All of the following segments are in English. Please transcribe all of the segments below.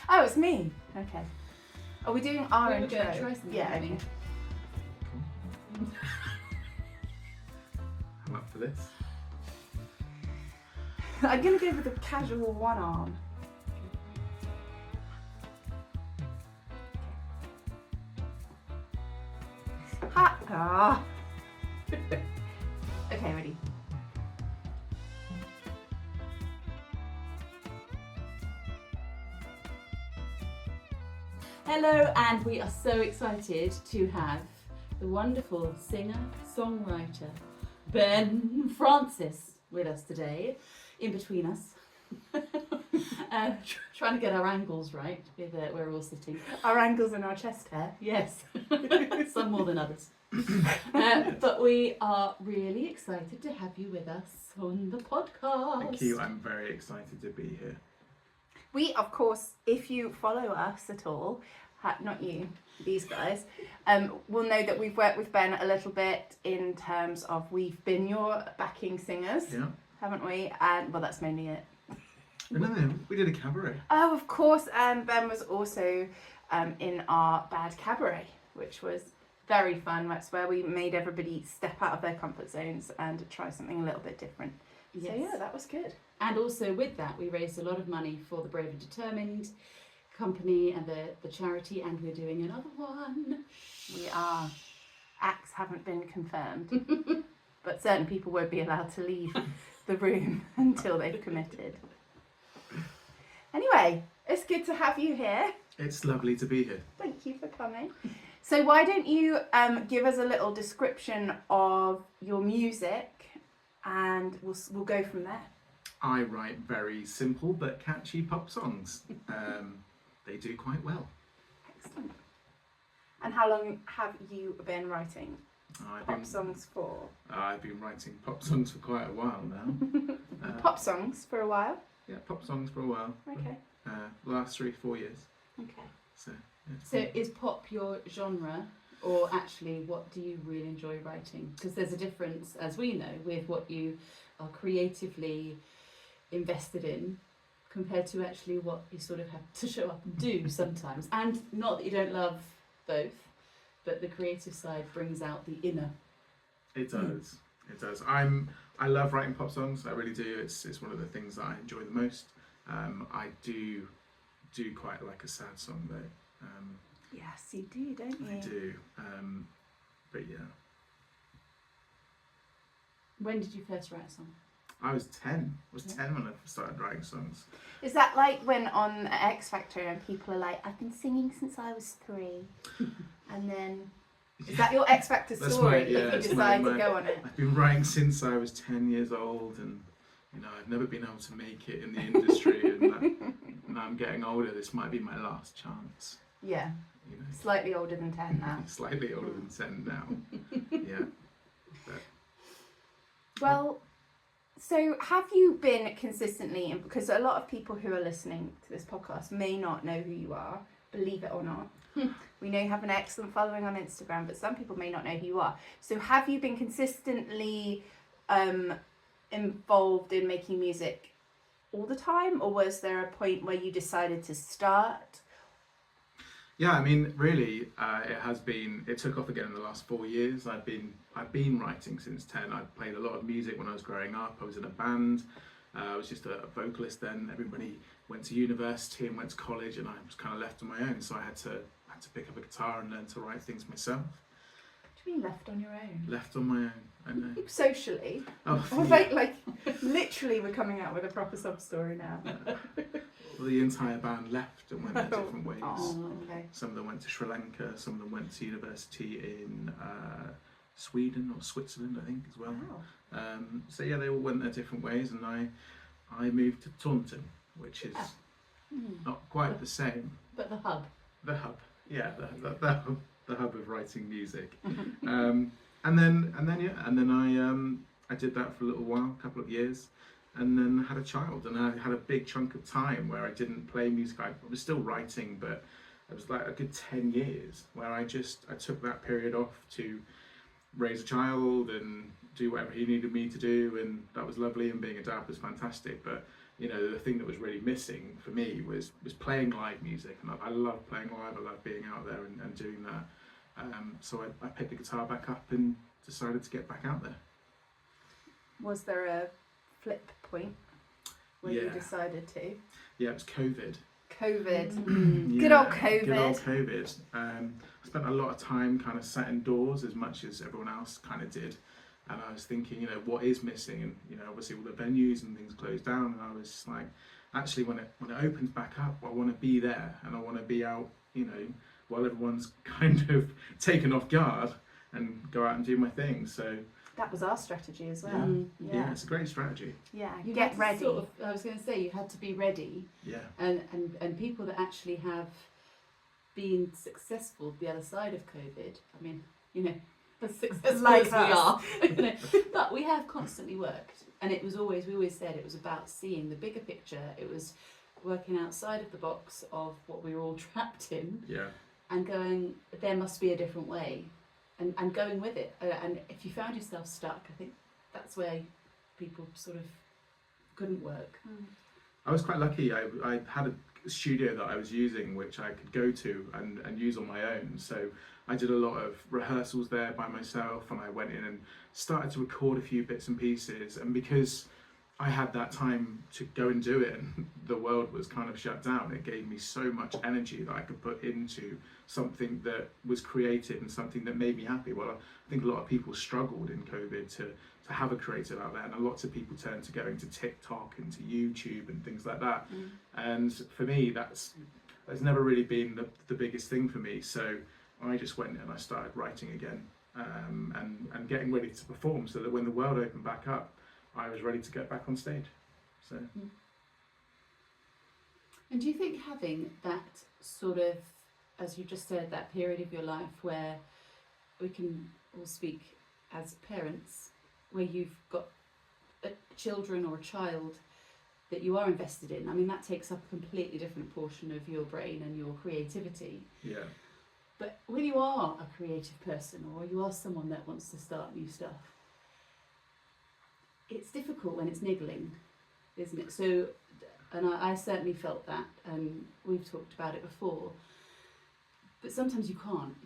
Oh, it's me. Okay. Are we doing our We were intro? going to try something, Yeah. weren't we? Okay. I'm up for this. I'm gonna go with a casual one arm. Ha! Ah. Okay, ready. Hello, and we are so excited to have the wonderful singer-songwriter Ben Francis with us today, in between us. Trying to get our angles right with where we're all sitting. Our angles and our chest hair. Yes, some more than others. But we are really excited to have you with us on the podcast. Thank you. I'm very excited to be here. We, of course, if you follow us at all, not you, these guys, will know that we've worked with Ben a little bit in terms of we've been your backing singers, Yeah. haven't we? And well, that's mainly it. No, we did a cabaret. Oh, of course, and Ben was also in our bad cabaret, which was very fun. That's where we made everybody step out of their comfort zones and try something a little bit different. Yes. So yeah, that was good. And also with that, we raised a lot of money for the Brave and Determined company and the charity, and we're doing another one. We are. Acts haven't been confirmed, but certain people won't be allowed to leave the room until they've committed. Anyway, it's good to have you here. It's lovely to be here. Thank you for coming. So why don't you give us a little description of your music, and we'll go from there. I write very simple but catchy pop songs. They do quite well. Excellent. And how long have you been writing I've pop been, songs for? I've been writing pop songs for quite a while now. Pop songs for a while? Yeah, pop songs for a while. Okay. Last 3-4 years. Okay. So, it's So is pop your genre, or actually what do you really enjoy writing? Because there's a difference, as we know, with what you are creatively invested in compared to actually what you sort of have to show up and do sometimes. And not that you don't love both, but the creative side brings out the inner. It does. It does. I love writing pop songs. I really do. It's one of the things that I enjoy the most. I do quite like a sad song though. Yes, you do, don't you? I do. But yeah, When did you first write a song? I was 10. I was Yeah. 10 when I started writing songs. Is that like when on X Factor and people are like, I've been singing since I was 3, and then is that your X Factor That's story? my- yeah, if you that's decide my- to go on it. I've been writing since I was 10 years old, and I've never been able to make it in the industry. And now I'm getting older. This might be my last chance. Yeah, You know, slightly older than 10 now. slightly older than 10 now. Yeah. But Well, so have you been consistently, because a lot of people who are listening to this podcast may not know who you are, believe it or not. We know you have an excellent following on Instagram, but some people may not know who you are. So have you been consistently involved in making music all the time, or was there a point where you decided to start? yeah, I mean, really, it took off again in the last 4 years. I've been writing since 10. I played a lot of music when I was growing up. I was in a band. I was just a vocalist then. Everybody went to university and went to college, and I was kind of left on my own. So I had to pick up a guitar and learn to write things myself. What do you mean left on your own? Left on my own, I know. Socially? Oh, Or yeah. like literally we're coming out with a proper sub story now. Well, the entire band left and went their different ways. Oh, okay. Some of them went to Sri Lanka. Some of them went to university in Sweden or Switzerland, I think, as well. Wow. So yeah, they all went their different ways, and I moved to Taunton, which is not quite the same. But the hub. The hub, yeah, the hub of writing music. And then I did that for a little while, a couple of years, and then had a child, and I had a big chunk of time where I didn't play music. I was still writing, but it was like a good 10 years where I took that period off to raise a child and do whatever he needed me to do, and that was lovely, and being a dad was fantastic. But you know, the thing that was really missing for me was playing live music, and I love playing live. I love being out there and doing that. So I picked the guitar back up and decided to get back out there. Was there a flip point where you decided to? Yeah, it was COVID. Good old COVID. Good old COVID. I spent a lot of time kind of sat indoors as much as everyone else kind of did. And I was thinking, you know, what is missing? And, you know, obviously all the venues and things closed down. And I was like, actually, when it opens back up, I want to be there. And I want to be out, you know, while everyone's kind of taken off guard, and go out and do my thing. So that was our strategy as well. Yeah, it's a great strategy. Yeah, you get ready. I was going to say, you had to be ready. Yeah. And people that actually have been successful the other side of COVID, I mean, you know, as successful like as we are, you know, but we have constantly worked, and we always said it was about seeing the bigger picture. It was working outside of the box of what we were all trapped in, and going, there must be a different way, and going with it. And if you found yourself stuck, I think that's where people sort of couldn't work. I was quite lucky. I had a studio that I was using, which I could go to and use on my own. So I did a lot of rehearsals there by myself, and I went in and started to record a few bits and pieces. And because I had that time to go and do it, and the world was kind of shut down, it gave me so much energy that I could put into something that was creative and something that made me happy. Well, I think a lot of people struggled in COVID to have a creative outlet, and lots of people turned to going to TikTok and to YouTube and things like that. And for me, that's never really been the biggest thing for me. So I just went and I started writing again, and getting ready to perform, so that when the world opened back up, I was ready to get back on stage. So. And do you think having that sort of, as you just said, that period of your life where we can all speak as parents, where you've got children or a child that you are invested in, I mean, that takes up a completely different portion of your brain and your creativity. Yeah. But when you are a creative person, or you are someone that wants to start new stuff, it's difficult when it's niggling, isn't it? So, and I certainly felt that, and we've talked about it before, but sometimes you can't.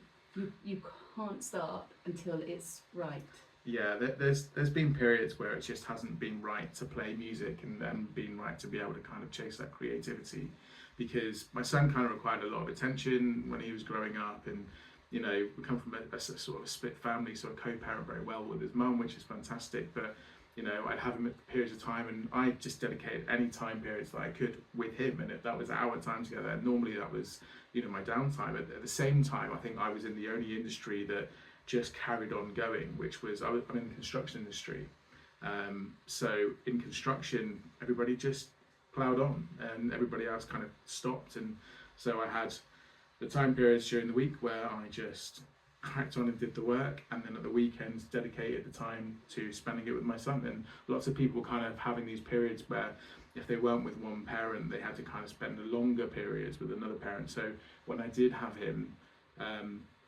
You can't start until it's right. Yeah, there's been periods where it just hasn't been right to play music, and been right to be able to kind of chase that creativity, because my son kind of required a lot of attention when he was growing up, and you know, we come from a sort of a split family, so I co-parent very well with his mum, which is fantastic, but you know, I'd have him at periods of time, and I just dedicated any time periods that I could with him, and if that was our time together, and normally that was, you know, my downtime. At the same time, I think I was in the only industry that just carried on going, which was, I'm in the construction industry. So in construction, everybody just ploughed on, and everybody else kind of stopped. And so I had the time periods during the week where I just cracked on and did the work, and then at the weekends dedicated the time to spending it with my son. And lots of people kind of having these periods where if they weren't with one parent, they had to kind of spend longer periods with another parent. So when I did have him,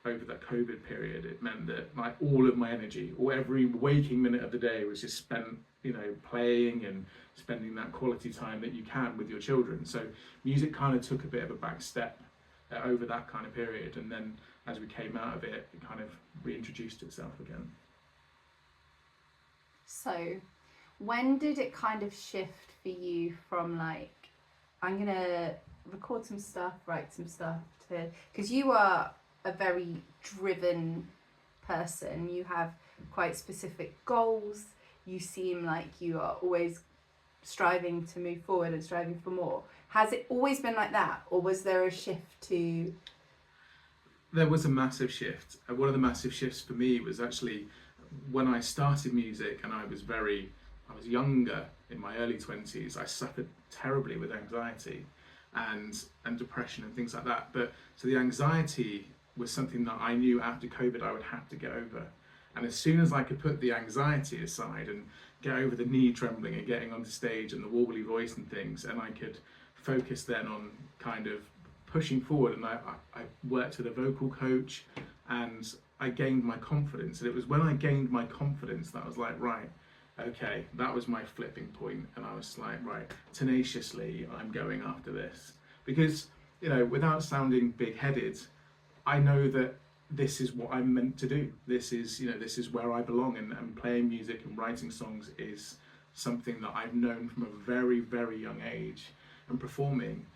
over that COVID period, it meant that like all of my energy, or every waking minute of the day, was just spent, you know, playing and spending that quality time that you can with your children. So music kind of took a bit of a back step over that kind of period, and then as we came out of it, it kind of reintroduced itself again. So when did it kind of shift for you from like, I'm gonna record some stuff, write some stuff, to, because you are a very driven person, you have quite specific goals, you seem like you are always striving to move forward and striving for more. Has it always been like that, or was there a shift to... There was a massive shift. One of the massive shifts for me was actually when I started music, and I was younger, in my early 20s, I suffered terribly with anxiety and depression and things like that. But so the anxiety was something that I knew after COVID I would have to get over. And as soon as I could put the anxiety aside and get over the knee trembling and getting onto stage and the warbly voice and things, and I could focus then on kind of pushing forward, and I worked with a vocal coach, and I gained my confidence. And it was when I gained my confidence that I was like, right, okay, that was my flipping point, and I was like, right, tenaciously, I'm going after this. Because, you know, without sounding big-headed, I know that this is what I'm meant to do. This is, you know, this is where I belong, and playing music and writing songs is something that I've known from a very, very young age, and performing.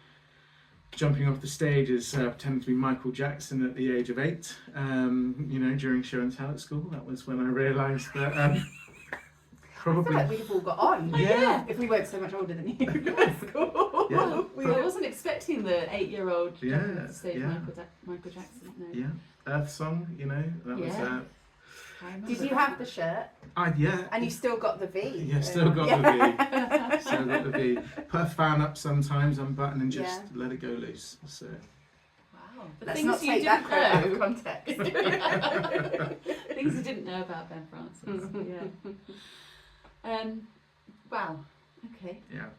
Jumping off the stage as pretending to be Michael Jackson at the age of 8, you know, during show and tell at school. That was when I realised that I probably. feel like we'd have all got on. Yeah. If we weren't so much older than you. That's cool. Yeah. I wasn't expecting the 8-year-old Yeah, jumping off the stage yeah. Michael Jackson. No. Yeah, Earth Song, you know, that was. Yeah. I remember Did you that. have the shirt? Yeah. And you still got the V. Yeah, still got the V. Still got the V. Put a fan up sometimes, unbutton, and just let it go loose. So. Wow. The Let's things not you take that didn't quote out of know. context. Things you didn't know about Ben Francis. Yeah. Wow. Okay. Yeah.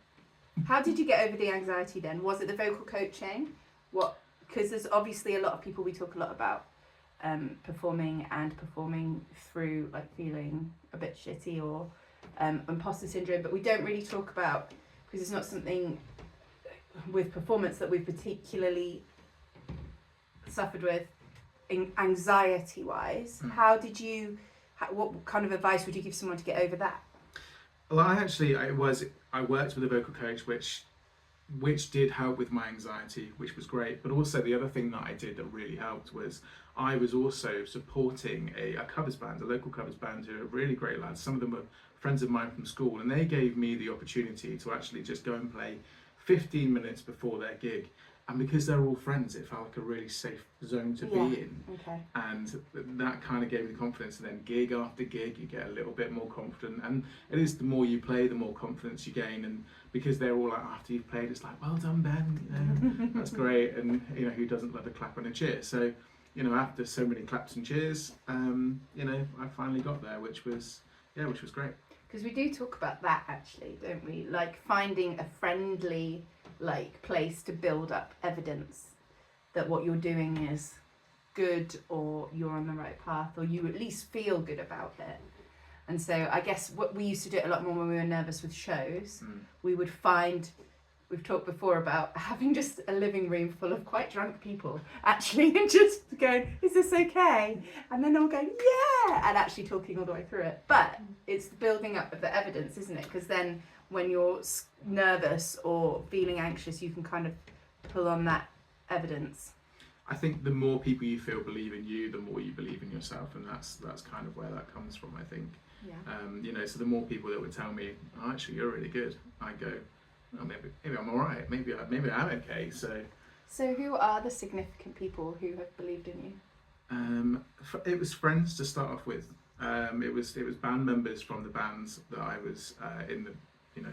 How did you get over the anxiety then? Was it the vocal coaching? What? Because there's obviously a lot of people, we talk a lot about performing through like feeling a bit shitty or imposter syndrome, but we don't really talk about, because it's not something with performance that we've particularly suffered with anxiety wise. How did you, what kind of advice would you give someone to get over that? Well, I worked with a vocal coach which did help with my anxiety, which was great. But also the other thing that I did that really helped was I was also supporting a covers band, a local covers band, who are really great lads. Some of them were friends of mine from school, and they gave me the opportunity to actually just go and play 15 minutes before their gig. And because they're all friends, it felt like a really safe zone to be in. Okay. And that kind of gave me the confidence. And then gig after gig, you get a little bit more confident. And it is the more you play, the more confidence you gain. And because they're all like, after you've played, it's like, well done, Ben. You know, that's great. And you know, who doesn't love a clap and a cheer? So, you know, after so many claps and cheers, you know, I finally got there, which was great. Because we do talk about that actually, don't we? Like finding a friendly place to build up evidence that what you're doing is good, or you're on the right path, or you at least feel good about it. And so I guess what we used to do it a lot more when we were nervous with shows. We would find, we've talked before about having just a living room full of quite drunk people actually, and just going, is this okay? And then all going, yeah, and actually talking all the way through it. But it's the building up of the evidence, isn't it? Because then when you're nervous or feeling anxious, you can kind of pull on that evidence. I think the more people you feel believe in you, the more you believe in yourself, and that's kind of where that comes from, I think. Yeah. You know, so the more people that would tell me, oh, actually, you're really good, I go, oh, maybe I'm all right, maybe I'm okay. So who are the significant people who have believed in you? It was friends to start off with. It was band members from the bands that I was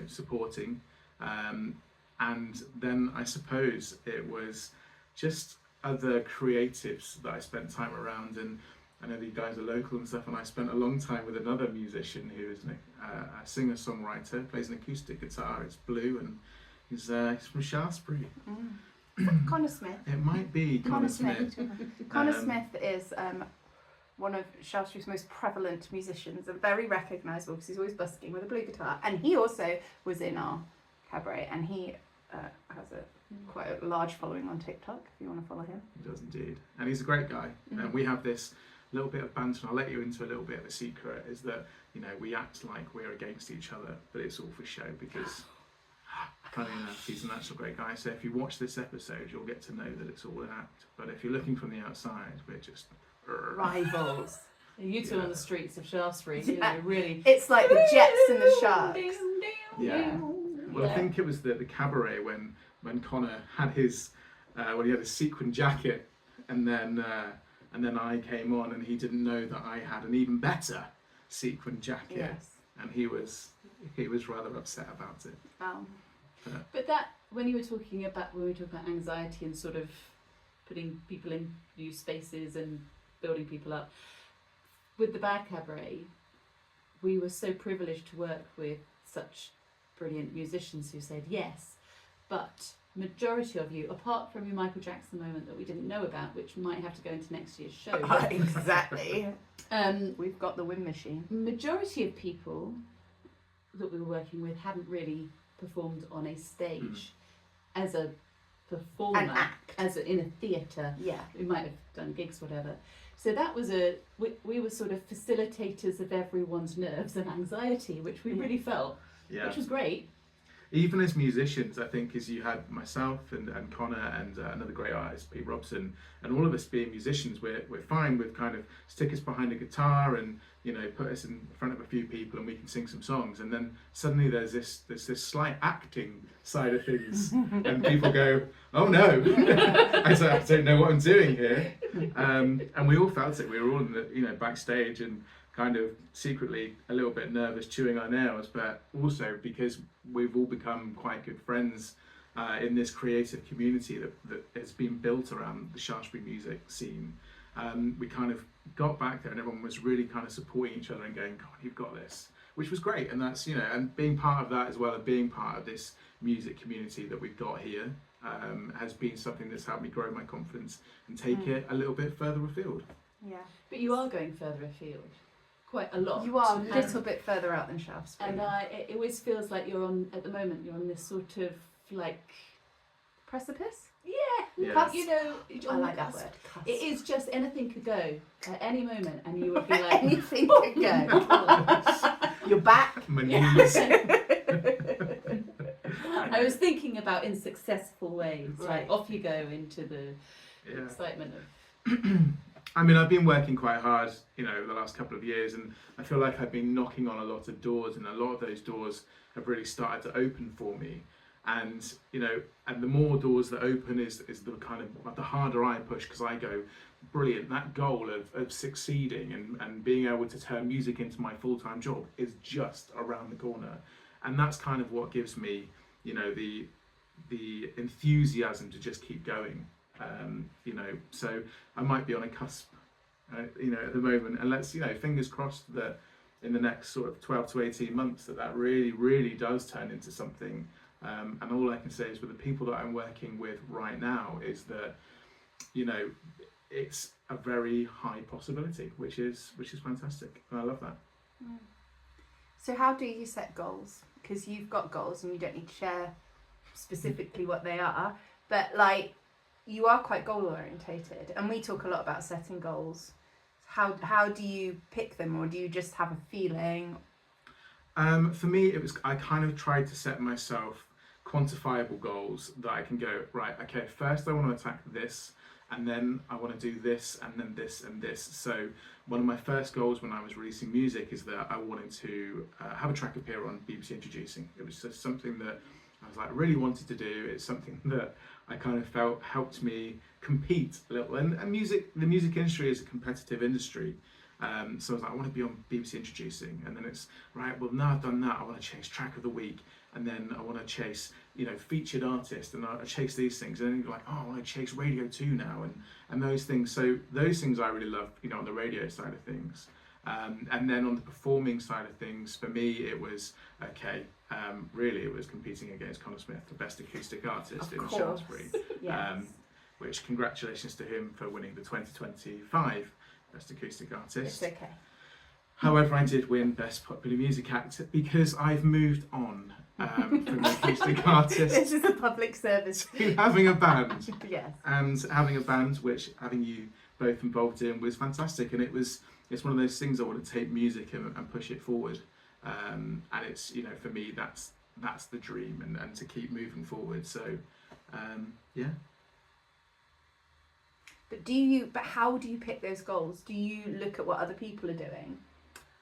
supporting, and then I suppose it was just other creatives that I spent time around. And I know these guys are local and stuff, and I spent a long time with another musician who is a singer-songwriter, plays an acoustic guitar. It's blue, and he's from Shaftesbury. Connor Smith. It might be Connor Smith. Connor Smith is one of Shaftesbury's most prevalent musicians, and very recognisable because he's always busking with a blue guitar. And he also was in our cabaret, and he has quite a large following on TikTok, if you want to follow him. He does indeed. And he's a great guy. And we have this little bit of banter, and I'll let you into a little bit of a secret, is that, you know, we act like we're against each other, but it's all for show, because funny enough, he's an actual great guy. So if you watch this episode, you'll get to know that it's all an act. But if you're looking from the outside, we're just rivals. You two on the streets of Shaftesbury, you know, really. It's like the Jets and the Sharks. Yeah. Well, I think it was the cabaret when Connor had his when he had his sequin jacket, and then I came on, and he didn't know that I had an even better sequin jacket, and he was rather upset about it. But that, when we were talking about anxiety and sort of putting people in new spaces and building people up, with the Bad Cabaret, we were so privileged to work with such brilliant musicians who said yes, but majority of you, apart from your Michael Jackson moment that we didn't know about, which might have to go into next year's show. Exactly. We've got the wind machine. Majority of people that we were working with hadn't really performed on a stage as a performer, An act. in a theatre. Yeah. We might have done gigs, whatever. So that was we were sort of facilitators of everyone's nerves and anxiety, which we really felt, which was great. Even as musicians, I think, as you had myself and Connor and another great artist, Pete Robson, and all of us being musicians, we're fine with kind of stick us behind a guitar and, you know, put us in front of a few people and we can sing some songs. And then suddenly there's this slight acting side of things, and people go, "Oh no, I don't know what I'm doing here." And we all felt it. We were all in the, you know, backstage and kind of secretly a little bit nervous, chewing our nails, but also because we've all become quite good friends in this creative community that has been built around the Shaftesbury music scene. We kind of got back there and everyone was really kind of supporting each other and going, "God, you've got this," which was great. And that's, you know, and being part of that as well, and being part of this music community that we've got here has been something that's helped me grow my confidence and take it a little bit further afield. Yeah. But you are going further afield. Quite a lot. You are a little bit further out than Shaftesbury. And it always feels like you're on, at the moment, you're on this sort of like... Precipice? Yeah. Cusp? You know, I on like the that cusp. word. Cusp. It is just anything could go at any moment and you would be like... Anything could go. You're back. My knees. I was thinking about in successful ways, Right. like off you go into the Yeah. excitement of... I mean, I've been working quite hard, you know, the last couple of years, and I feel like I've been knocking on a lot of doors, and a lot of those doors have really started to open for me. And, you know, and the more doors that open is the kind of, the harder I push, because I go, brilliant, that goal of succeeding and being able to turn music into my full-time job is just around the corner. And that's kind of what gives me, you know, the enthusiasm to just keep going. You know, so I might be on a cusp, you know, at the moment, and let's, you know, fingers crossed that in the next sort of 12 to 18 months that really, really does turn into something. And all I can say is with the people that I'm working with right now is that, you know, it's a very high possibility, which is fantastic, and I love that. So how do you set goals? Because you've got goals and you don't need to share specifically what they are, but like, you are quite goal orientated, and we talk a lot about setting goals. How do you pick them, or do you just have a feeling? For me, I kind of tried to set myself quantifiable goals that I can go, right, okay, first I want to attack this, and then I want to do this, and then this and this. So one of my first goals when I was releasing music is that I wanted to have a track appear on BBC Introducing. It was just something that I was like really wanted to do. It's something that I kind of felt helped me compete a little. And the music industry is a competitive industry. So I was like, I want to be on BBC Introducing. And then it's, right, well, now I've done that, I want to chase track of the week. And then I want to chase, you know, featured artist. And I chase these things. And then you're like, oh, I want to chase Radio 2 now. And those things. So those things I really love, you know, on the radio side of things. And then on the performing side of things, for me, it was, okay, really it was competing against Connor Smith, the best acoustic artist in Shaftesbury. Yes. Which congratulations to him for winning the 2025 Best Acoustic Artist. It's okay. However, I did win Best Popular Music Act because I've moved on from the acoustic artist. This is a public service. To having a band. Yes. And having a band, which having you both involved in, was fantastic. And it's one of those things I want to take music and push it forward. And it's, you know, for me, that's the dream, and to keep moving forward. So, yeah. But how do you pick those goals? Do you look at what other people are doing,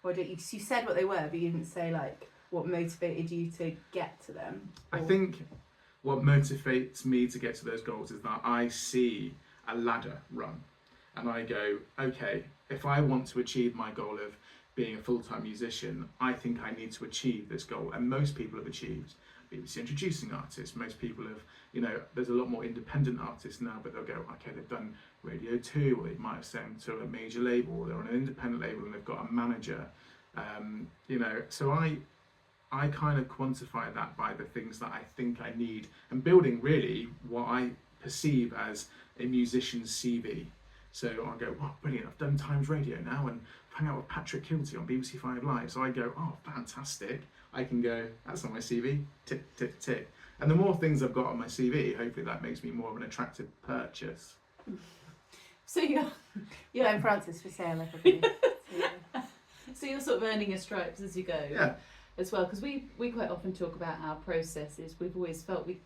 or you said what they were, but you didn't say like what motivated you to get to them? I think what motivates me to get to those goals is that I see a ladder run, and I go, okay, if I want to achieve my goal of being a full-time musician, I think I need to achieve this goal. And most people have achieved BBC Introducing artists. Most people have, you know, there's a lot more independent artists now, but they'll go, okay, they've done Radio 2, or they might have sent to a major label, or they're on an independent label and they've got a manager. You know, so I kind of quantify that by the things that I think I need, and building really what I perceive as a musician's CV. So I'll go, wow, brilliant, I've done Times Radio now, and hang out with Patrick Kilty on BBC 5 Live. So I go, oh, fantastic. I can go, that's on my CV, tick, tick, tick. And the more things I've got on my CV, hopefully that makes me more of an attractive purchase. So you're Ben Francis for sale, everybody. so you're sort of earning your stripes as you go. Yeah. As well, because we quite often talk about our processes. We've always felt we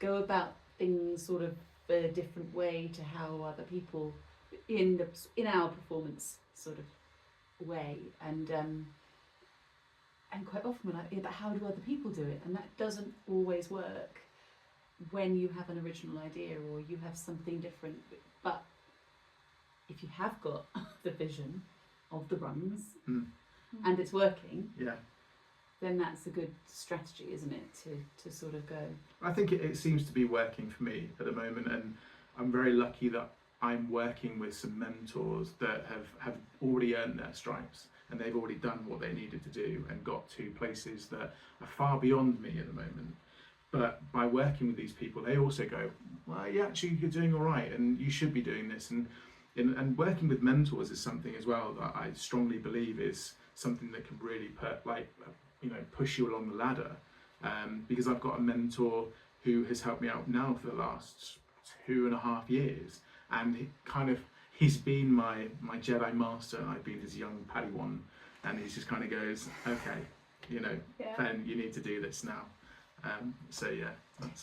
go about things sort of a different way to how other people in our performance sort of way, and quite often we're like, yeah, but how do other people do it? And that doesn't always work when you have an original idea or you have something different. But if you have got the vision of the rungs and it's working, Yeah. then that's a good strategy, isn't it, to sort of go. I think it seems to be working for me at the moment, and I'm very lucky that I'm working with some mentors that have already earned their stripes, and they've already done what they needed to do and got to places that are far beyond me at the moment. But by working with these people, they also go, well, yeah, actually, you're doing all right, and you should be doing this. And working with mentors is something as well that I strongly believe is something that can really push you along the ladder, because I've got a mentor who has helped me out now for the last 2.5 years, and he's been my Jedi master, and I've been his young Padawan, and he just kind of goes, okay, Ben, you need to do this now. So yeah.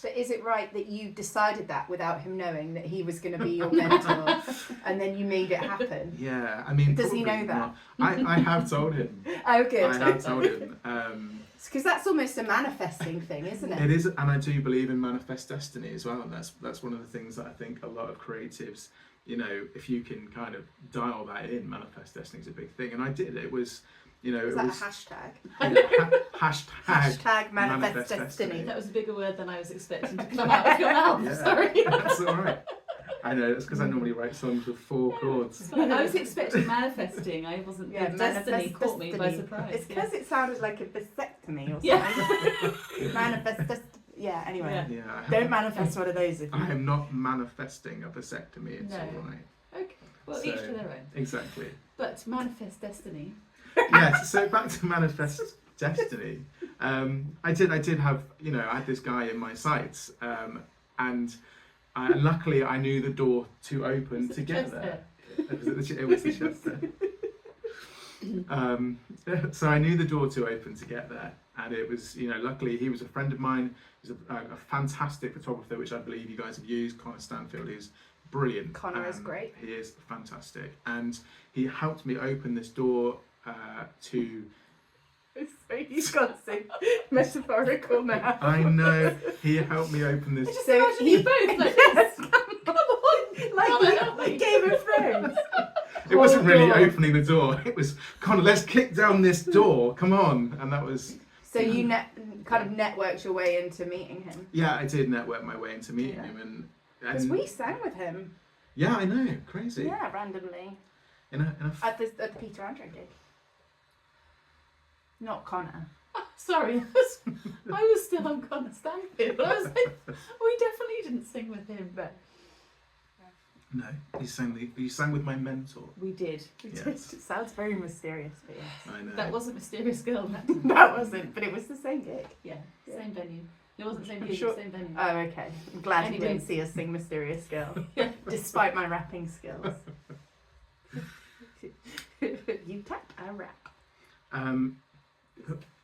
But is it right that you decided that without him knowing that he was going to be your mentor, and then you made it happen? Yeah, I mean, does he know that? I have told him. Oh, good. I have told him. Because that's almost a manifesting thing, isn't it? It is, and I do believe in manifest destiny as well. And that's one of the things that I think a lot of creatives, if you can kind of dial that in, manifest destiny is a big thing. And I did. It was, Is that a hashtag? Hashtag manifest destiny. That was a bigger word than I was expecting to come out of your mouth. Yeah, Sorry. That's all right. I know, it's because I normally write songs with 4 chords. I was expecting manifesting. I wasn't. Yeah, destiny caught me by destiny. surprise. It's because it sounded like a vasectomy or something. Yeah. Manifest destiny. Yeah, anyway. Yeah. Don't manifest one of those if you... I am not manifesting a vasectomy, it's No. all right. Okay. Well, So, each to their own. Exactly. But manifest destiny. Yes, so back to manifest destiny. I did have, I had this guy in my sights, and luckily I knew the door to open to get there. It was the Chester. So I knew the door to open to get there, and it was, luckily he was a friend of mine. He's a fantastic photographer, which I believe you guys have used, Connor Stanfield. He's brilliant. Connor is great. He is fantastic, and he helped me open this door to... So you've got so metaphorical now. I know, he helped me open this... Just imagine you both like this. Come on. Like Game of Thrones. It wasn't really opening the door. It was, Connor, let's kick down this door. Come on. And that was... So you kind of networked your way into meeting him. Yeah, I did network my way into meeting him. Because we sang with him. Yeah, I know. Crazy. Yeah, randomly. At the Peter Andre gig. Not Connor. Oh, sorry, I was still on Connor Stanfield. I was like, we definitely didn't sing with him, but No, you sang with my mentor. we did. Yes. It sounds very mysterious, but yes. I know. That wasn't Mysterious Girl. That wasn't, but it was the same gig. Yeah, Yeah. same venue. It wasn't same I'm gig, sure- same venue. Oh, okay. I'm glad Anyway. you didn't see us sing Mysterious Girl, Yeah. despite my rapping skills. You tap, I rap.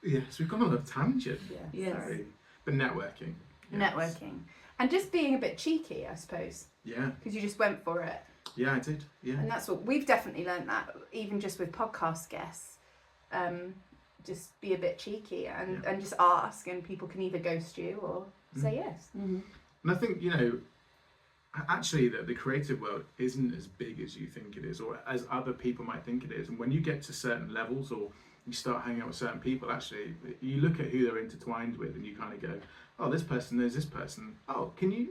Yes, we've gone on a tangent. Yeah, Yes. sorry. But networking. Yes. Networking. And just being a bit cheeky, I suppose, Yeah, because you just went for it. yeah, I did. Yeah. And that's what we've definitely learned, that even just with podcast guests, just be a bit cheeky and just ask, and people can either ghost you or say yes. Mm-hmm. And I think, actually the creative world isn't as big as you think it is, or as other people might think it is. And when you get to certain levels, or you start hanging out with certain people, actually, you look at who they're intertwined with, and you kind of go, oh, this person knows this person. Oh, can you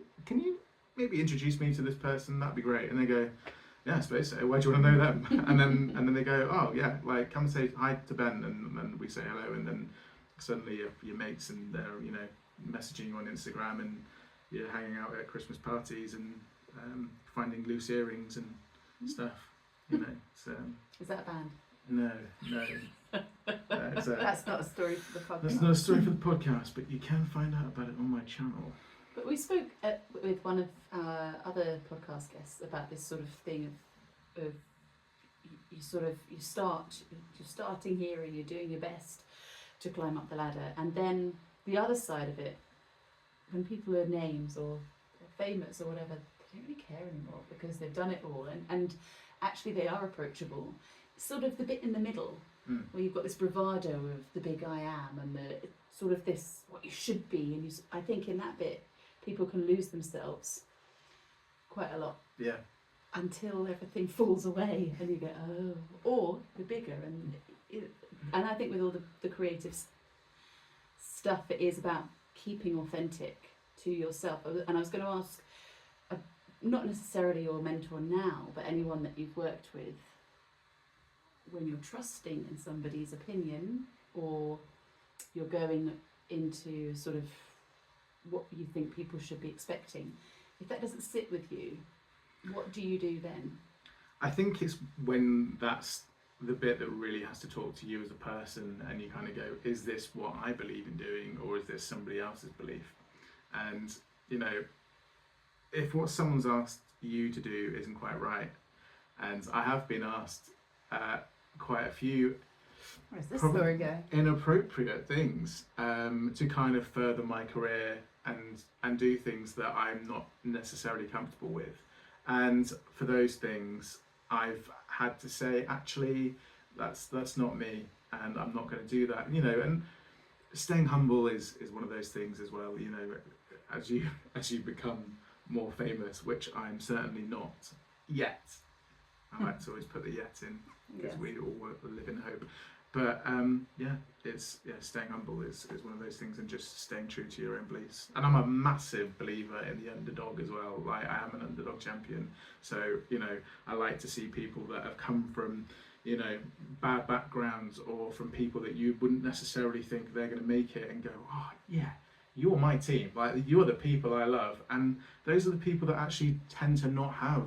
maybe introduce me to this person? That'd be great. And they go, yeah, I suppose so. Why do you want to know them? and then they go, oh yeah, like come say hi to Ben, and we say hello, and then suddenly your mates, and they're messaging you on Instagram, and you're hanging out at Christmas parties and finding loose earrings and stuff. So Is that a band? No. That's not a story for the podcast. That's not a story for the podcast, but you can find out about it on my channel. But we spoke with one of our other podcast guests about this sort of thing of you're starting here and you're doing your best to climb up the ladder, and then the other side of it, when people are names or famous or whatever, they don't really care anymore because they've done it all, and actually they are approachable. It's sort of the bit in the middle where you've got this bravado of the big I am and the sort of this what you should be, and I think in that bit people can lose themselves quite a lot. Yeah. Until everything falls away and you go, oh, or the bigger. And I think with all the creative stuff, it is about keeping authentic to yourself. And I was going to ask, not necessarily your mentor now, but anyone that you've worked with, when you're trusting in somebody's opinion or you're going into sort of what you think people should be expecting, if that doesn't sit with you, what do you do then? I think it's when that's the bit that really has to talk to you as a person, and you kind of go, is this what I believe in doing, or is this somebody else's belief? And, you know, if what someone's asked you to do isn't quite right, and I have been asked quite a few Where's this story going? inappropriate things to kind of further my career and do things that I'm not necessarily comfortable with. And for those things, I've had to say, actually, that's not me, and I'm not going to do that. You know, and staying humble is one of those things as well. You know, as you become more famous, which I'm certainly not yet. I like to always put the yet in because we all live in hope. But staying humble is one of those things, and just staying true to your own beliefs. And I'm a massive believer in the underdog as well. Like, I am an underdog champion. So, you know, I like to see people that have come from, you know, bad backgrounds, or from people that you wouldn't necessarily think they're going to make it, and go, oh yeah, you're my team. Like, you're the people I love. And those are the people that actually tend to not have,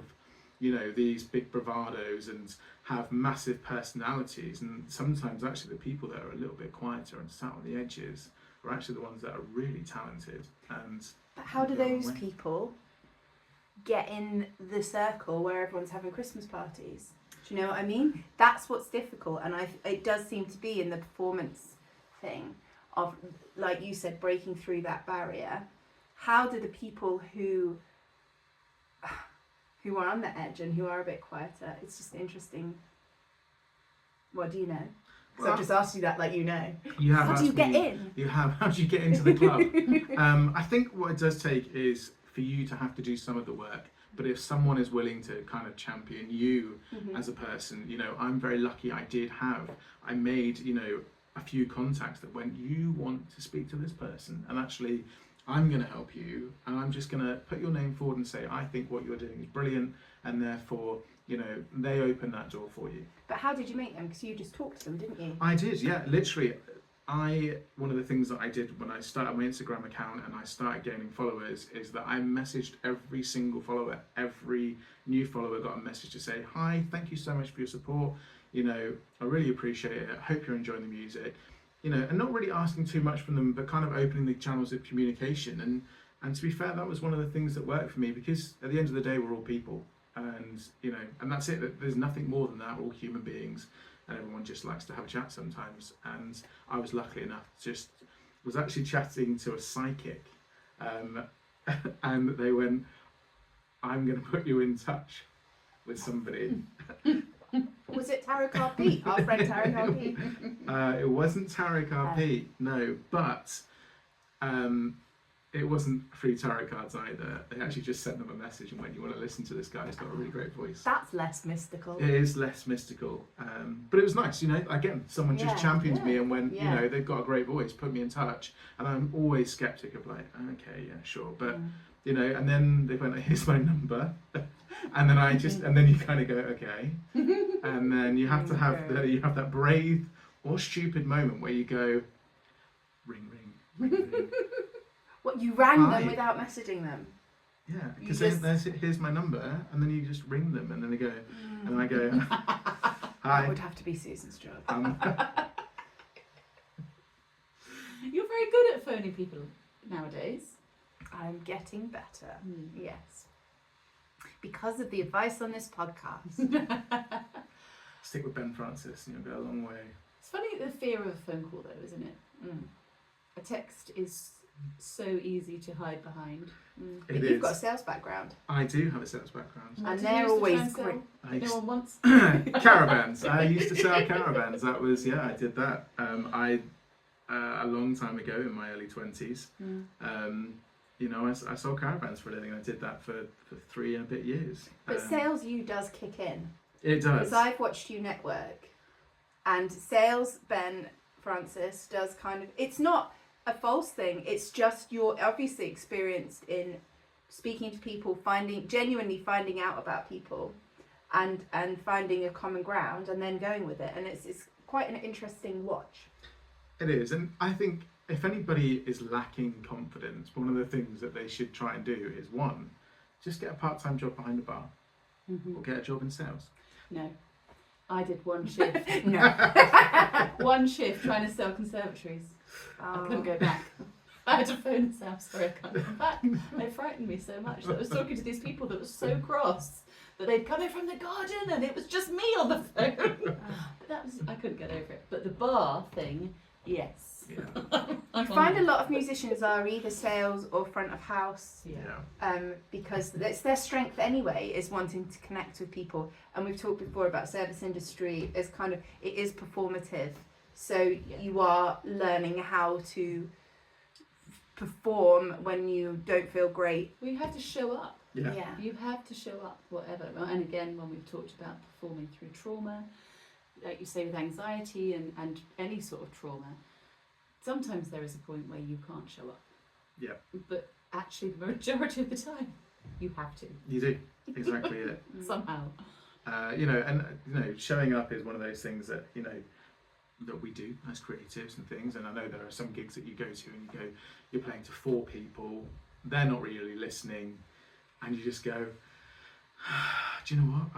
you know, these big bravados and have massive personalities, and sometimes actually the people that are a little bit quieter and sat on the edges are actually the ones that are really talented. And but how do those people get in the circle where everyone's having Christmas parties? Do you know what I mean? That's what's difficult, and it does seem to be in the performance thing of, like you said, breaking through that barrier. How do the people who are on the edge and who are a bit quieter, it's just interesting. What do you know? Because I've just asked you that, like, you know. How do you get in? How do you get into the club? I think what it does take is for you to have to do some of the work. But if someone is willing to kind of champion you as a person, you know, I'm very lucky. I made, you know, a few contacts that went, you want to speak to this person, and actually I'm going to help you, and I'm just going to put your name forward and say, I think what you're doing is brilliant, and therefore, you know, they open that door for you. But how did you meet them? Because you just talked to them, didn't you? I did, yeah, literally. One of the things that I did when I started my Instagram account and I started gaining followers is that I messaged every single follower. Every new follower got a message to say, hi, thank you so much for your support. You know, I really appreciate it. I hope you're enjoying the music. You know, and not really asking too much from them, but kind of opening the channels of communication. And to be fair, that was one of the things that worked for me, because at the end of the day, we're all people. And, you know, and that's it. There's nothing more than that. We're all human beings. And everyone just likes to have a chat sometimes. And I was lucky enough, was actually chatting to a psychic, and they went, I'm going to put you in touch with somebody. Was it Tarot Card Pete, our friend Tarot Card Pete? It wasn't Tarot Card Pete, no, but it wasn't free tarot cards either. They actually just sent them a message and went, you want to listen to this guy? He's got a really great voice. That's less mystical. It is less mystical. But it was nice, you know, again, someone just championed me and went, you know, they've got a great voice, put me in touch. And I'm always skeptic of like, okay, yeah, sure. But, you know, and then they went, here's my number. And then and then you kind of go, okay. And then you have to have that brave or stupid moment where you go, ring, ring, ring, ring. What, you rang them without messaging them? Yeah, because here's my number, and then you just ring them, and then they go, and I go, Hi. That would have to be Susan's job. You're very good at phoning people nowadays. I'm getting better. Mm. Yes. Because of the advice on this podcast. Stick with Ben Francis and you'll go a long way. It's funny the fear of a phone call though, isn't it? Mm. A text is so easy to hide behind. Mm. It But you've is. got a sales background. I do have a sales background. And Did you they're used to try always and sell? great. I used No one wants. caravans. I used to sell caravans. That was, yeah, I did that. A long time ago in my early 20s. You know, I sold caravans for a living. I did that for 3 and a bit years. But sales you does kick in. It does. Because I've watched you network, and sales Ben Francis does kind of, it's not a false thing, it's just you're obviously experienced in speaking to people, genuinely finding out about people and finding a common ground and then going with it, and it's quite an interesting watch. It is, and I think if anybody is lacking confidence, one of the things that they should try and do is, one, just get a part-time job behind the bar or get a job in sales. No. I did one shift. No. One shift trying to sell conservatories. I couldn't go back. I had to phone and say, I'm sorry, I can't come back. They frightened me so much that I was talking to these people that were so cross that they'd come in from the garden and it was just me on the phone. But I couldn't get over it. But the bar thing, yes. Yeah. I find a lot of musicians are either sales or front of house. Yeah. Because it's their strength anyway, is wanting to connect with people. And we've talked before about service industry as kind of, it is performative. So you are learning how to perform when you don't feel great. Well, you have to show up. Yeah. You have to show up, whatever. And again, when we've talked about performing through trauma, like you say with anxiety and any sort of trauma, sometimes there is a point where you can't show up. Yeah. But actually, the majority of the time, you have to. You do. Exactly it. Somehow. You know, and you know, showing up is one of those things that, you know, that we do as creatives and things. And I know there are some gigs that you go to and you're playing to 4 people, they're not really listening, and you just go, do you know what?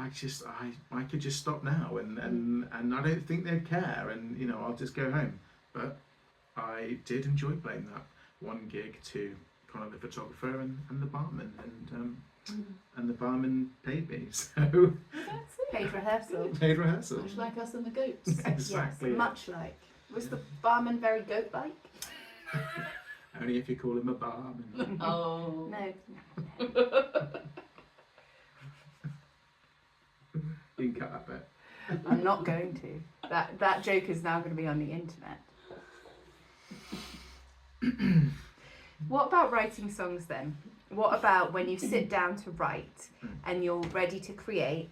I could just stop now, and I don't think they'd care, and you know, I'll just go home. But I did enjoy playing that one gig to kind of the photographer and the barman, and the barman paid me, so Well, that's it. Paid rehearsal. paid rehearsal. Much like us and the goats. Exactly. Yes, much like. Was the barman very goat-like? Only if you call him a barman. Oh. No. You can cut that bit. I'm not going to. That joke is now going to be on the internet. What about writing songs then? What about when you sit down to write and you're ready to create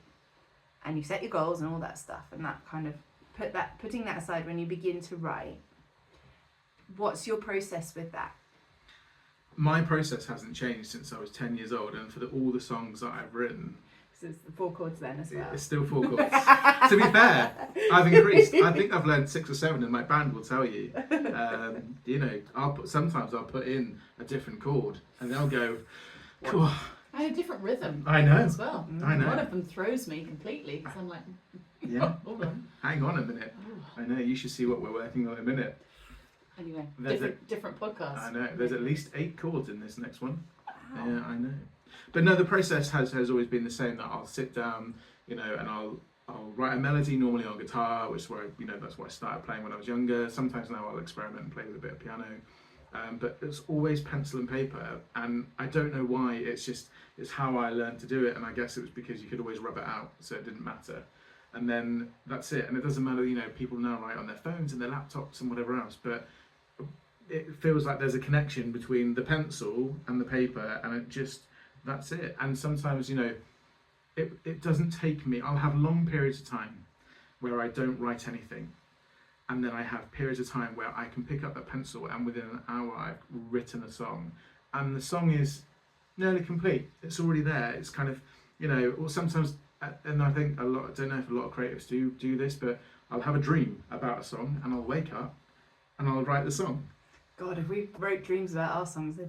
and you set your goals and all that stuff, and that kind of putting that aside, when you begin to write, what's your process with that? My process hasn't changed since I was 10 years old, and for all the songs that I've written, So it's the 4 chords then as well. it's still 4 chords. To be fair, I've increased. I think I've learned 6 or 7, and my band will tell you. You know, sometimes I'll put in a different chord, and they'll go, "Cool." I had a different rhythm I know. as well. I know. One of them throws me completely because I'm like, Yeah. hold on. Hang on a minute. Oh. I know. You should see what we're working on in a minute. Anyway, There's different podcast. I know. There's at least 8 chords in this next one. Wow. Yeah, I know. But no, the process has always been the same. That I'll sit down, you know, and I'll write a melody normally on guitar, which is where that's what I started playing when I was younger. Sometimes now I'll experiment and play with a bit of piano, but it's always pencil and paper. And I don't know why. It's how I learned to do it, and I guess it was because you could always rub it out, so it didn't matter. And then that's it. And it doesn't matter, you know, people now write on their phones and their laptops and whatever else, but it feels like there's a connection between the pencil and the paper, and that's it. And sometimes, you know, it doesn't take me, I'll have long periods of time where I don't write anything, and then I have periods of time where I can pick up a pencil and within an hour I've written a song, and the song is nearly complete. It's already there. It's kind of, you know, or sometimes, and I think I don't know if a lot of creatives do this, but I'll have a dream about a song and I'll wake up and I'll write the song. God, if we wrote dreams about our songs,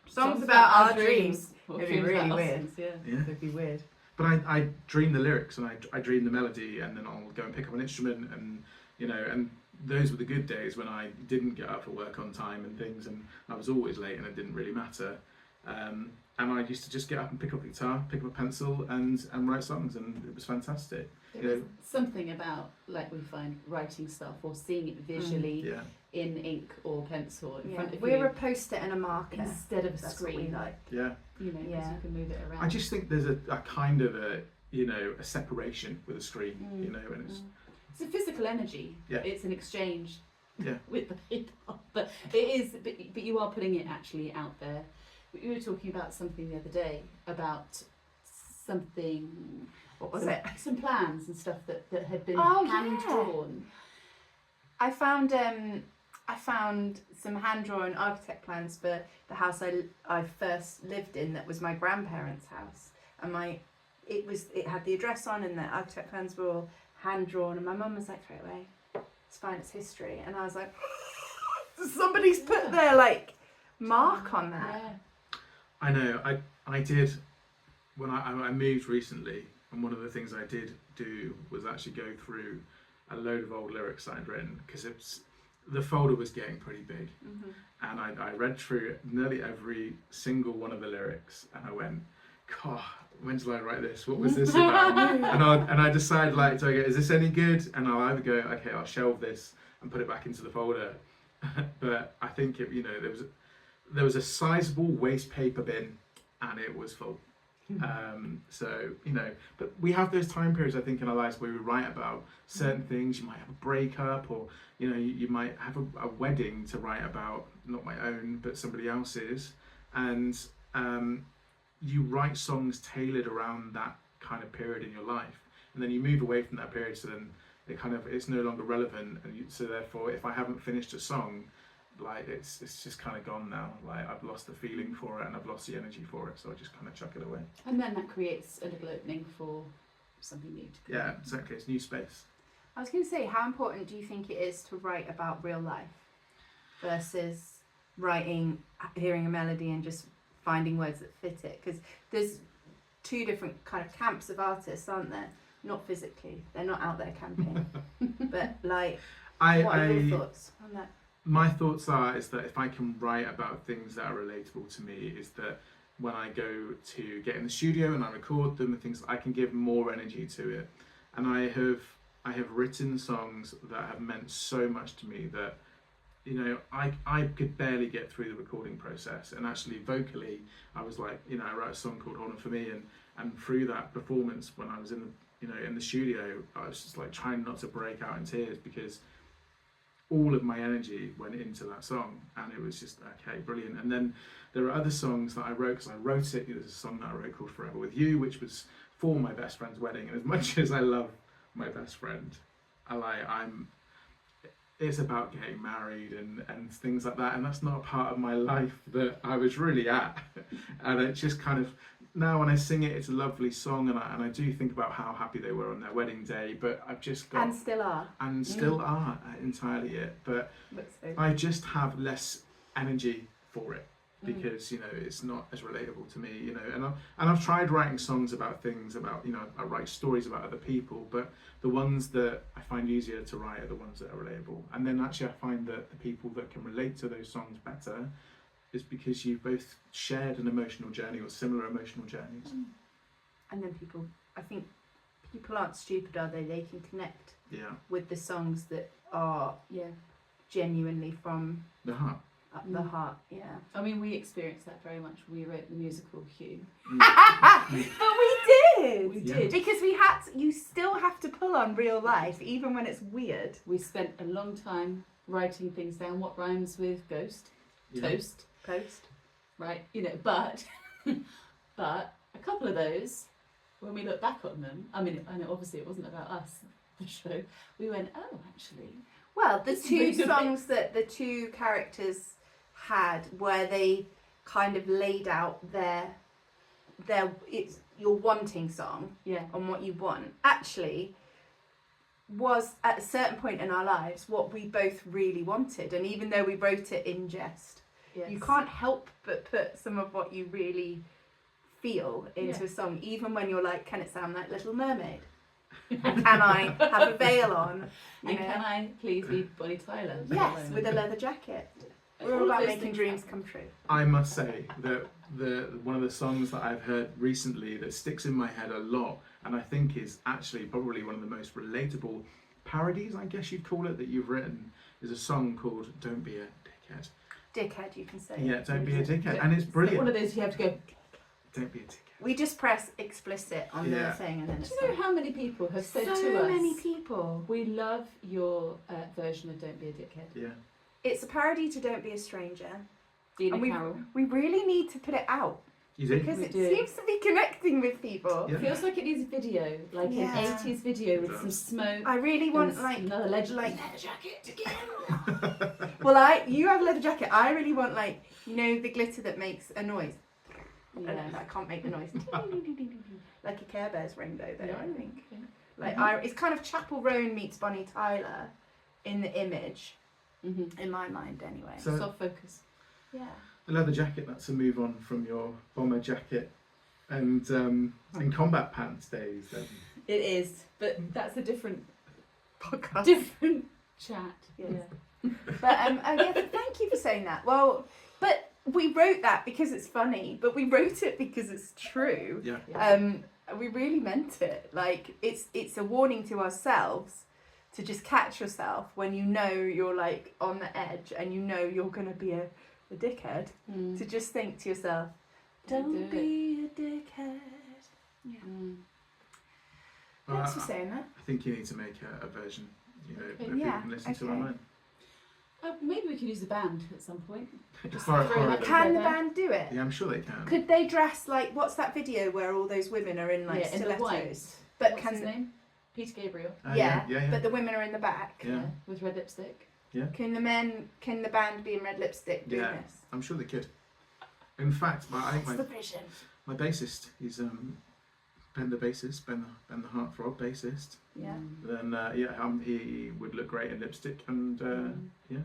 songs about our dreams. Or It'd be dreams really about us, weird. yeah. Yeah. It'd be weird. but I dream the lyrics and I dream the melody, and then I'll go and pick up an instrument, and and those were the good days when I didn't get up for work on time and things, and I was always late and it didn't really matter. And I used to just get up and pick up the guitar, pick up a pencil, and write songs, and it was fantastic. There is something about, like, we find writing stuff or seeing it visually in ink or pencil in front of you. We're a post-it and a marker instead of a That's screen. what we like. Yeah. You know, because you can move it around. I just think there's a kind of a separation with a screen, and it's a physical energy. Yeah. It's an exchange Yeah. with the paper, but it is. But you are putting it actually out there. We were talking about something the other day about something. What was it? Some plans and stuff that had been Oh, hand yeah. drawn. I found some hand-drawn architect plans for the house I first lived in. That was my grandparents' house, and it had the address on, and the architect plans were all hand-drawn. And my mum was like, "Throw it away. It's fine. It's history." And I was like, "Somebody's put their mark on that." Yeah. I know. I did when I moved recently, and one of the things I did do was actually go through a load of old lyrics that I'd written, because the folder was getting pretty big, and I read through nearly every single one of the lyrics, and I went, "God, when did I write this? What was this about?" and I decide, like, do I go, "Is this any good?" And I'll either go, "Okay, I'll shelve this and put it back into the folder." But I think there was a sizable waste paper bin, and it was full. So but we have those time periods, I think, in our lives where we write about certain things. You might have a breakup, or you might have a wedding to write about, not my own but somebody else's, and you write songs tailored around that kind of period in your life, and then you move away from that period, so then it's no longer relevant, and so therefore if I haven't finished a song, like it's just kind of gone now. Like, I've lost the feeling for it and I've lost the energy for it, so I just kind of chuck it away. And then that creates a little opening for something new to come. Yeah, exactly. It's new space. I was going to say, how important do you think it is to write about real life versus hearing a melody and just finding words that fit it? Because there's two different kind of camps of artists, aren't there? Not physically, they're not out there camping, but what are your thoughts on that? My thoughts is that if I can write about things that are relatable to me, is that when I go to get in the studio and I record them and things, I can give more energy to it. And I have written songs that have meant so much to me that I could barely get through the recording process. And actually vocally, I was like, I wrote a song called "Hold On For Me," and through that performance, when I was in the studio, I was just like trying not to break out in tears, because all of my energy went into that song, and it was just, okay, brilliant. And then there are other songs that I wrote, because I wrote it. There's a song that I wrote called "Forever With You," which was for my best friend's wedding. And as much as I love my best friend, it's about getting married and things like that, and that's not a part of my life that I was really at. And it's just kind of, now when I sing it, it's a lovely song, and I do think about how happy they were on their wedding day, but I've just got... And still are. And still are, entirely it. But I just have less energy for it, because, it's not as relatable to me, and I've tried writing songs about things, about, I write stories about other people, but the ones that I find easier to write are the ones that are relatable. And then actually I find that the people that can relate to those songs better is because you've both shared an emotional journey or similar emotional journeys. And then I think people aren't stupid, are they? They can connect with the songs that are genuinely from the heart. The heart, yeah. I mean, we experienced that very much. We wrote the musical Hugh. But we did! We did. Because you still have to pull on real life, even when it's weird. We spent a long time writing things down. What rhymes with ghost? Yeah. Toast. Post. Right, but a couple of those, when we look back on them, I mean, I know obviously it wasn't about us, the show, we went, oh, actually. Well, the two songs that the two characters had, where they kind of laid out it's your wanting song on what you want, actually was at a certain point in our lives what we both really wanted. And even though we wrote it in jest, you can't help but put some of what you really feel into Yeah. a song, even when you're like, can it sound like Little Mermaid? Can I have a veil on? You And know? can I please be Bonnie Tyler? Yes, with a leather jacket. We're all about making dreams come true. I must say that one of the songs that I've heard recently that sticks in my head a lot, and I think is actually probably one of the most relatable parodies, I guess you'd call it, that you've written, is a song called "Don't Be a Dickhead." Dickhead, you can say. Yeah, don't be a dickhead, Yeah. and it's brilliant. One of those you have to go. Don't be a dickhead. We just press explicit on Yeah. the thing and then Do it's you know how many people have said so to us? many people. We love your version of "Don't Be a Dickhead." Yeah. It's a parody to Don't Be a Stranger. Dina And Carroll. We really need to put it out You do? because We it do. seems to be connecting with people. Yeah. Feels like it needs a video, like Yeah. an 80s video It with does. some smoke. I really want and like another legend. like- Leather jacket again. well you have a leather jacket. I really want like the glitter that makes a noise. Yeah. I can't make the noise. Like a Care Bears rainbow though, I think. Okay. Like Mhm. it's kind of Chapel Roan meets Bonnie Tyler in the image, Mhm. in my mind anyway. So- Soft focus. Yeah. The leather jacket, that's a move on from your bomber jacket and combat pants days then. It is, but that's a different Podcast. different chat. Yes. Yeah. But thank you for saying that. Well, but we wrote that because it's funny, but we wrote it because it's true. Yeah. We really meant it. Like it's a warning to ourselves to just catch yourself when you're like on the edge and you're gonna be a dickhead. Mm. To just think to yourself, don't be a dickhead. Yeah. Mm. Well, Thanks for saying that. I think you need to make a version, that Okay. people Yeah, can listen to okay. online. Maybe we could use a band at some point. Just Or- throw or- that Can the together. band do it? Yeah, I'm sure they can. Could they dress like what's that video where all those women are in like Yeah, in the stilettos? white. But What's his can name? Peter Gabriel. Yeah. but the women are in the back. Yeah. With red lipstick. Can the band be in red lipstick doing Yeah. this? I'm sure they could. In fact, I think That's the vision. my bassist, he's Ben the bassist, Ben the Heartthrob bassist. Yeah. Mm. Then he would look great in lipstick and yeah.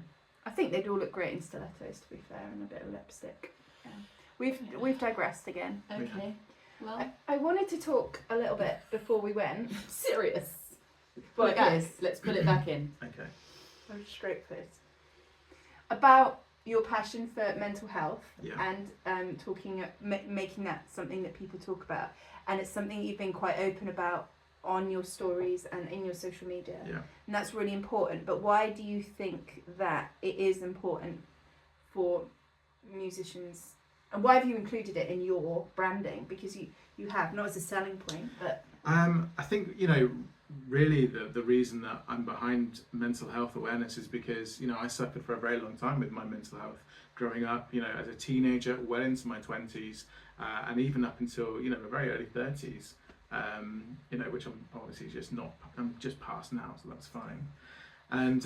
I think they'd all look great in stilettos, to be fair, and a bit of lipstick. Yeah. We've digressed again. Okay. Well, I wanted to talk a little bit before we went. serious. Well, Pull it it back. is. Let's pull it back in. Okay. I'm straight face. About your passion for mental health Yeah. and making that something that people talk about, and it's something you've been quite open about on your stories and in your social media, Yeah. and that's really important. But why do you think that it is important for musicians, and why have you included it in your branding? Because you have, not as a selling point, but I think really the reason that I'm behind mental health awareness is because I suffered for a very long time with my mental health growing up. As a teenager, well into my 20s, and even up until the very early 30s. Which I'm obviously just not. I'm just past now, so that's fine. And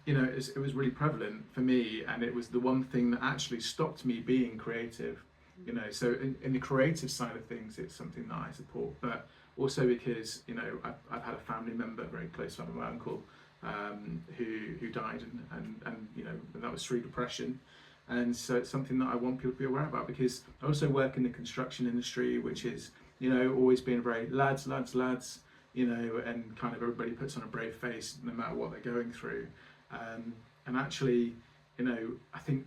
it was really prevalent for me, and it was the one thing that actually stopped me being creative. So in the creative side of things, it's something that I support, but also because I've had a family member, very close family, my uncle, who died, and that was through depression. And so it's something that I want people to be aware about, because I also work in the construction industry, which is always been very lads, and kind of everybody puts on a brave face no matter what they're going through. And actually, I think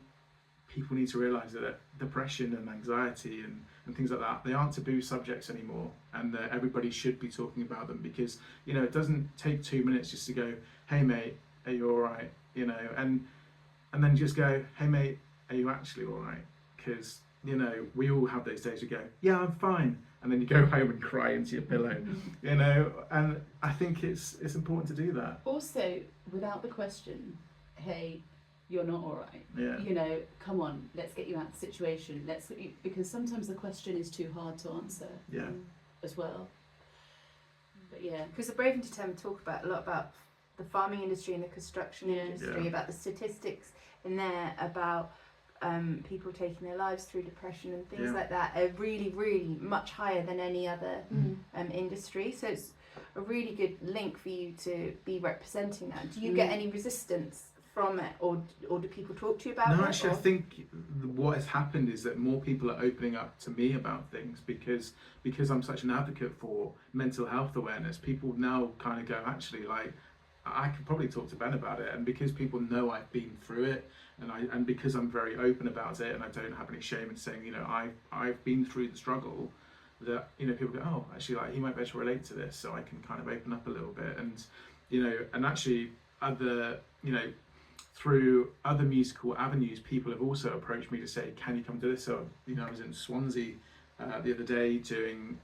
people need to realise that depression and anxiety and things like that, they aren't taboo subjects anymore, and that everybody should be talking about them, because it doesn't take 2 minutes just to go, hey mate, are you alright? And then just go, hey mate, are you actually alright? Because we all have those days you go, yeah, I'm fine, and then you go home and cry into your pillow. And I think it's important to do that. Also, without the question, hey, you're not all right. Yeah. Come on, let's get you out of the situation. Because sometimes the question is too hard to answer. Yeah. As well. But yeah. because the Brave and Determined talk a lot about the farming industry and the construction industry, Yeah. about the statistics in there about people taking their lives through depression and things Yeah. like that are really, really much higher than any other industry. So it's a really good link for you to be representing that. Do you get any resistance from it, or do people talk to you about it? No, actually, or? I think what has happened is that more people are opening up to me about things because I'm such an advocate for mental health awareness. People now kind of go, actually, like, I could probably talk to Ben about it, and because people know I've been through it, and because I'm very open about it, and I don't have any shame in saying, you know, I've been through the struggle, that, you know, people go, oh, actually, like, he might be able to relate to this, so I can kind of open up a little bit, and, you know, and actually other, you know, through other musical avenues, people have also approached me to say, can you come to this? So, you know, I was in Swansea the other day doing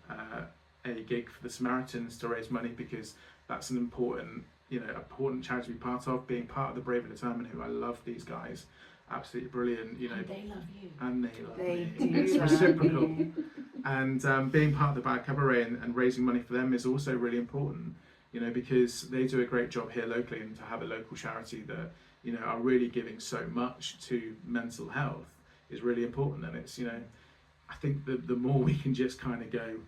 a gig for the Samaritans to raise money, because that's an important, you know, important charity to be part of. Being part of the Brave and Determined, who I love these guys, absolutely brilliant. You know, And they love you. and they love They me. do It's love reciprocal. you. And being part of the Bad Cabaret and raising money for them is also really important. You know, because they do a great job here locally, and to have a local charity that, you know, are really giving so much to mental health is really important. And it's, you know, I think that the more we can just kind of go,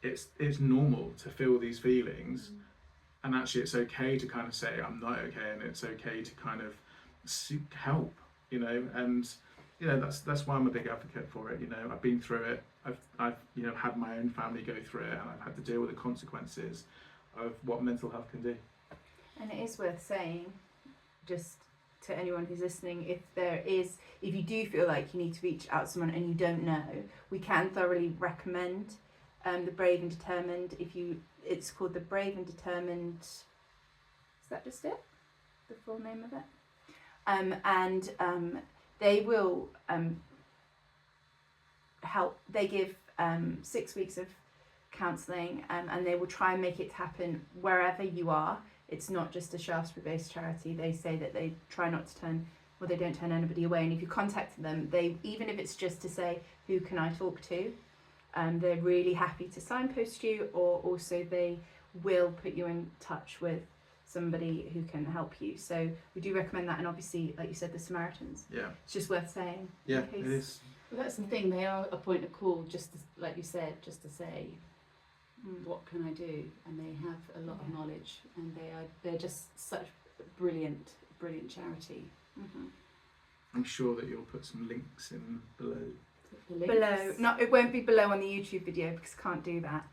it's normal to feel these feelings, and actually it's okay to kind of say I'm not okay, and it's okay to kind of seek help, you know. And you know, that's why I'm a big advocate for it. You know, I've been through it. I've you know, had my own family go through it, and I've had to deal with the consequences of what mental health can do. And it is worth saying, just to anyone who's listening, if you do feel like you need to reach out to someone and you don't know, we can thoroughly recommend the Brave and Determined. It's called the Brave and Determined. Is that just it? The full name of it? And they will help. They give 6 weeks of counselling, and they will try and make it happen wherever you are. It's not just a Shaftesbury based charity. They say that they try not to they don't turn anybody away, and if you contact them, even if it's just to say, who can I talk to, they're really happy to signpost you, or also they will put you in touch with somebody who can help you. So we do recommend that, and obviously, like you said, the Samaritans. Yeah. It's just worth saying. Yeah, it is. Well, that's the thing. They are a point of call, just to, like you said, just to say, what can I do? And they have a lot of knowledge, and they're just such a brilliant charity. Mm-hmm. I'm sure that you'll put some links in below. Below, it won't be below on the YouTube video because I can't do that.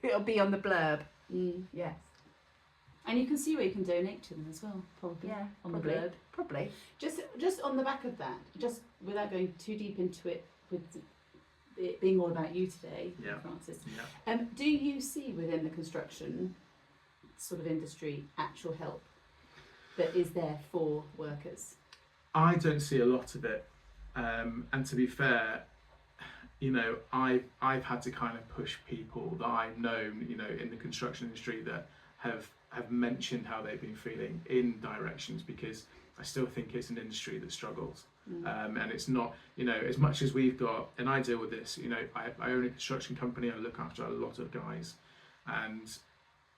It'll be on the blurb. Yes. And you can see where you can donate to them as well, probably. Yeah, on probably. the blurb. Probably. Just on the back of that, just without going too deep into it, with it being all about you today, Francis. Yeah. Do you see within the construction sort of industry actual help that is there for workers? I don't see a lot of it, and to be fair, you know, I've had to kind of push people that I've known, you know, in the construction industry that have mentioned how they've been feeling in directions, because I still think it's an industry that struggles. And it's not, you know, as much as we've got, and I deal with this, you know, I own a construction company, I look after a lot of guys, and,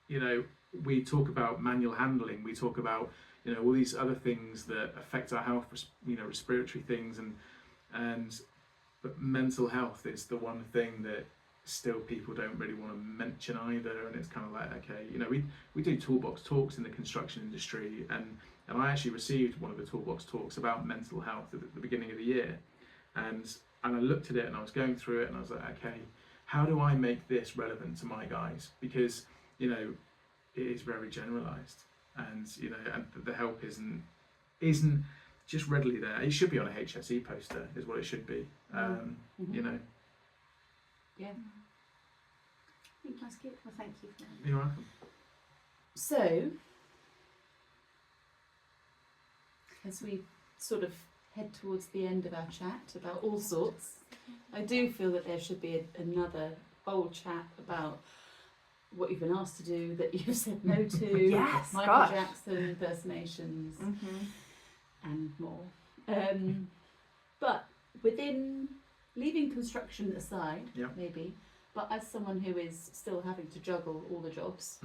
you know, we talk about manual handling, we talk about, you know, all these other things that affect our health, you know, respiratory things, but mental health is the one thing that still people don't really want to mention either. And it's kind of like, okay, you know, we do toolbox talks in the construction industry, and I actually received one of the toolbox talks about mental health at the beginning of the year, and I looked at it and I was going through it and I was like, okay, how do I make this relevant to my guys? Because, you know, it is very generalized, and, you know, and the help isn't just readily there. It should be on a HSE poster, is what it should be. You know. Yeah. That's good. Well, thank you for that. You're welcome. So, as we sort of head towards the end of our chat about all sorts, I do feel that there should be another whole chat about what you've been asked to do that you've said no to. Yes, Michael Jackson impersonations, and more. But within, leaving construction aside, maybe, but as someone who is still having to juggle all the jobs,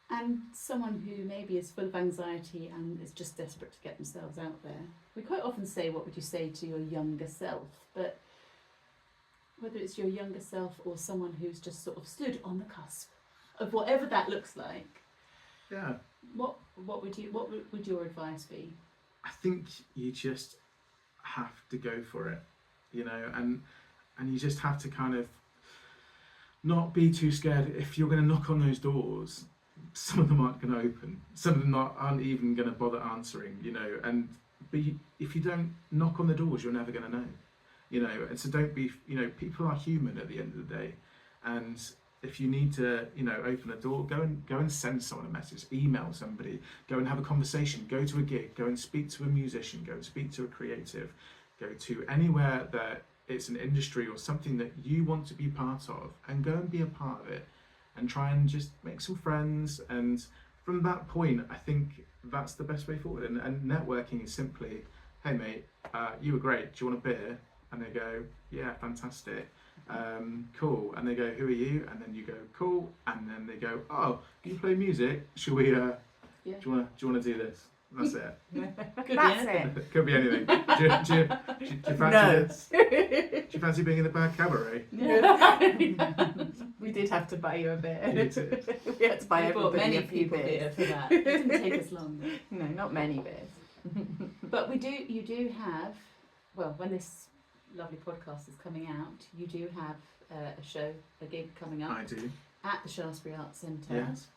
and someone who maybe is full of anxiety and is just desperate to get themselves out there, we quite often say, what would you say to your younger self? But whether it's your younger self or someone who's just sort of stood on the cusp of whatever that looks like. Yeah. What would your advice be? I think you just have to go for it, you know, and you just have to kind of not be too scared. If you're going to knock on those doors, some of them aren't going to open. Some of them aren't even going to bother answering, you know. But if you don't knock on the doors, you're never going to know, you know. And so don't be, you know, people are human at the end of the day, and if you need to, you know, open a door, go and send someone a message, email somebody, go and have a conversation, go to a gig, go and speak to a musician, go and speak to a creative, go to anywhere that it's an industry or something that you want to be part of, and go and be a part of it, and try and just make some friends. And from that point, I think that's the best way forward. And networking is simply, hey mate, you were great, do you want a beer? And they go, yeah, fantastic. Cool. And they go, who are you? And then you go, cool. And then they go, oh, you play music? Shall we? Do you want to do this? That's it. That's it. Could be anything. Do you fancy this? Do you fancy being in the bad cabaret? We did have to buy you a beer. You did. We had to buy everybody many a few people beers. beer for that. It didn't take us long. No, not many beers. But you do have, well, when this lovely podcast is coming out, you do have a gig coming up I do. at the Shaftesbury Arts Centre Yes.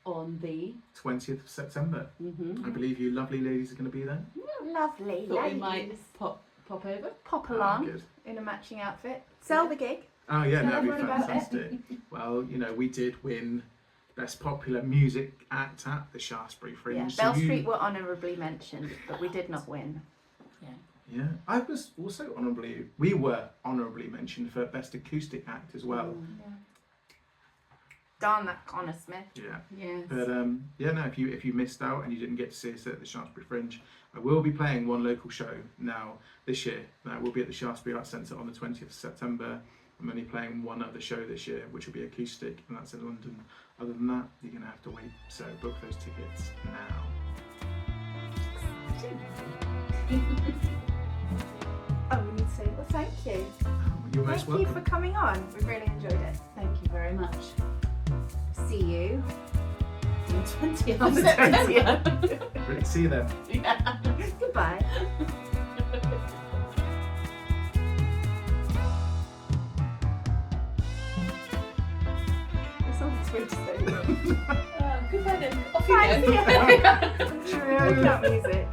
on the 20th of September. I believe you lovely ladies are going to be there. Lovely. thought we ladies. might pop over. Pop Oh, along good. in a matching outfit. Sell the gig. Oh yeah, Tell that'd be everyone about it. fantastic. Well, you know, we did win Best Popular Music Act at the Shaftesbury Fringe. Yeah. so Bell you- Street were honourably mentioned, but we did not win. Yeah, I was also we were honourably mentioned for Best Acoustic Act as well. Yeah. Darn that Connor Smith. Yeah. Yes. But yeah, no, if you missed out and you didn't get to see us at the Shaftesbury Fringe, I will be playing one local show now this year. That will be at the Shaftesbury Arts Centre on the 20th of September. I'm only playing one other show this year, which will be acoustic, and that's in London. Other than that, you're going to have to wait. So book those tickets now. Oh, we need to say, well, thank you. You're most Thank you welcome. for coming on. We've really enjoyed it. Thank you very much. See you On the 20th on of the September. 20th. Great to see you then. Yeah. Goodbye. That's all it's weird to say. Goodbye then. Off you Bye. go. See you. Cheerio, cut music.